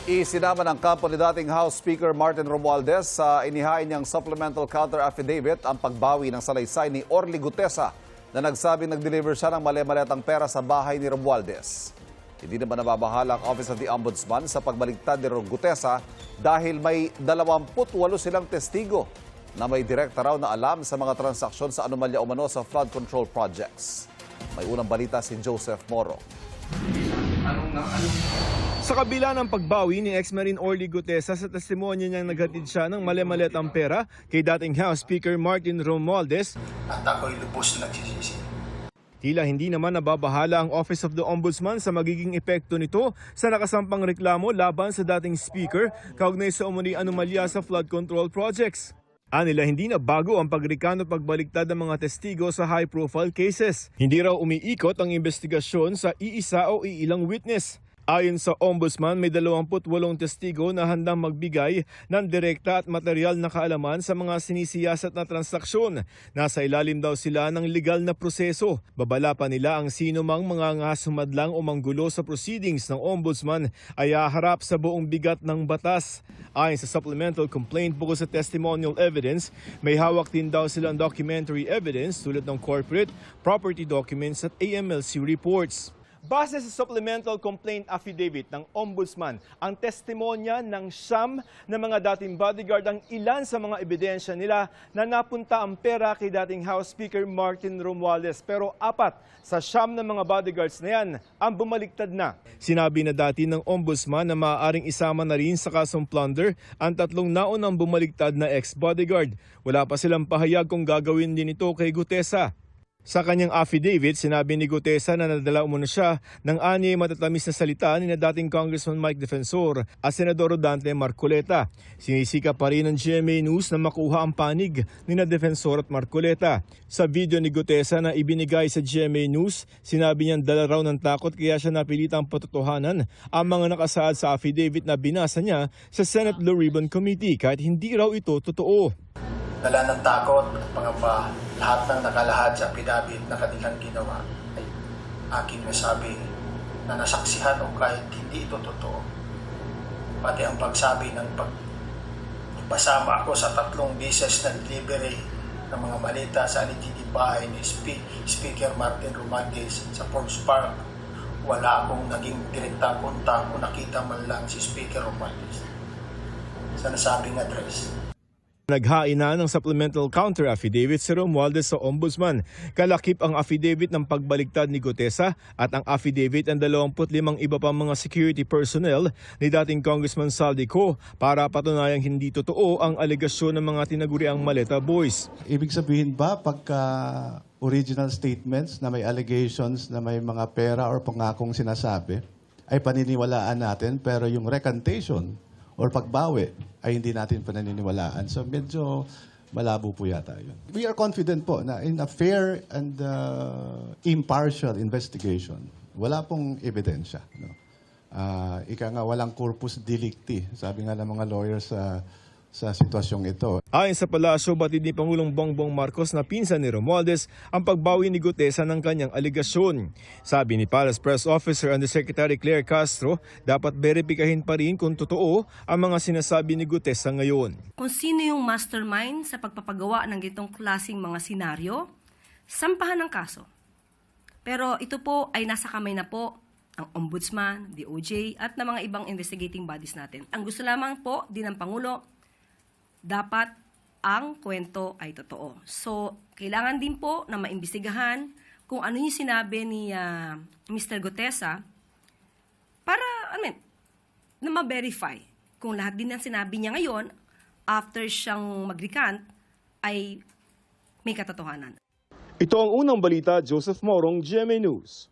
Isinama ng kampo ni dating House Speaker Martin Romualdez sa inihain niyang supplemental counter affidavit ang pagbawi ng salaysay ni Orly Gutesa na nagsabing nag-deliver siya ng mali-maletang pera sa bahay ni Romualdez. Hindi naman nababahala ang Office of the Ombudsman sa pagbaligtad ni Gutesa dahil may 28 silang testigo na may direkta raw na alam sa mga transaksyon sa anomalya umano sa flood control projects. May unang balita si Joseph Moro. Sa kabila ng pagbawi ni ex-Marine Orly Gutesa sa testimonya niyang naghatid siya ng mali-maletang pera kay dating House Speaker Martin Romualdez, at ako'y lubos na nagsisisi. tila hindi naman nababahala ang Office of the Ombudsman sa magiging epekto nito sa nakasampang reklamo laban sa dating Speaker kaugnay sa umuning anomalya sa flood control projects. Anila hindi na bago ang pagrekano at pagbaliktad ng mga testigo sa high-profile cases. Hindi raw umiikot ang investigasyon sa iisa o iilang witness. Ayon sa Ombudsman, may 28 testigo na handang magbigay ng direkta at material na kaalaman sa mga sinisiyasat na transaksyon. Nasa ilalim daw sila ng legal na proseso. Babala pa nila ang sino mang mga ngasumadlang o manggulo sa proceedings ng Ombudsman ay haharap sa buong bigat ng batas. Ayon sa supplemental complaint bukod sa testimonial evidence, may hawak din daw silang documentary evidence tulad ng corporate, property documents at AMLC reports. Base sa supplemental complaint affidavit ng Ombudsman, ang testimonya ng siyam na mga dating bodyguard ang ilan sa mga ebidensya nila na napunta ang pera kay dating House Speaker Martin Romualdez. Pero 4 sa siyam na mga bodyguards na yan ang bumaliktad na. Sinabi na dati ng Ombudsman na maaaring isama na rin sa kasong plunder ang 3 naunang bumaliktad na ex-bodyguard. Wala pa silang pahayag kung gagawin din ito kay Gutesa. Sa kanyang affidavit, sinabi ni Gutesa na nadala umano siya ng 6 matatamis na salita ni na dating Congressman Mike Defensor at Senador Rodante Marcoleta. Sinisika pa rin ng GMA News na makuha ang panig ni na Defensor at Marcoleta. Sa video ni Gutesa na ibinigay sa GMA News, sinabi niyang dala raw ng takot kaya siya napilitang patotohanan ang mga nakasaad sa affidavit na binasa niya sa Senate Blue Ribbon Committee kahit hindi raw ito totoo. Dala ng takot at pangamba, lahat ng nakalahad sa pinabit na kanilang ginawa ay aking nasabi na nasaksihan o kahit hindi ito totoo. Pati ang pagsabi ng pagpasama ako sa 3 beses na delivery ng mga malita sa alleged bahay ni Speaker Martin Romualdez sa Forbes Park, wala akong naging direktang kontak o nakita man lang si Speaker Romualdez sa nasabing address. Naghain na ng supplemental counter affidavit si Romualdez sa Ombudsman. Kalakip ang affidavit ng pagbaligtad ni Gutesa at ang affidavit ng 25 iba pang mga security personnel ni dating Congressman Saldico para patunayang hindi totoo ang alegasyon ng mga tinaguriang Maleta Boys. Ibig sabihin ba pagka original statements na may allegations na may mga pera or pangakong sinasabi ay paniniwalaan natin pero yung recantation or pagbawi ay hindi natin pananiniwalaan. So medyo malabo po yata yun. We are confident po na in a fair and impartial investigation, wala pong ebidensya. No? Ika nga, walang corpus delicti. Sabi nga ng mga lawyers sa sitwasyong ito. Ayon sa palasyo, batid ni Pangulong Bongbong Marcos na pinsan ni Romualdez ang pagbawi ni Gutesa ng kanyang aligasyon. Sabi ni Palace Press Officer Undersecretary Claire Castro, dapat beripikahin pa rin kung totoo ang mga sinasabi ni Gutesa ngayon. Kung sino yung mastermind sa pagpapagawa ng ganitong klaseng mga senaryo, sampahan ng kaso. Pero ito po ay nasa kamay na po ang Ombudsman, DOJ at ng mga ibang investigating bodies natin. Ang gusto lamang po din ng Pangulo, dapat ang kwento ay totoo. So, kailangan din po na maimbestigahan kung ano yung sinabi ni Mr. Gutesa para, na ma-verify kung lahat din ng sinabi niya ngayon after siyang mag-recant ay may katotohanan. Ito ang unang balita, Joseph Morong, GMA News.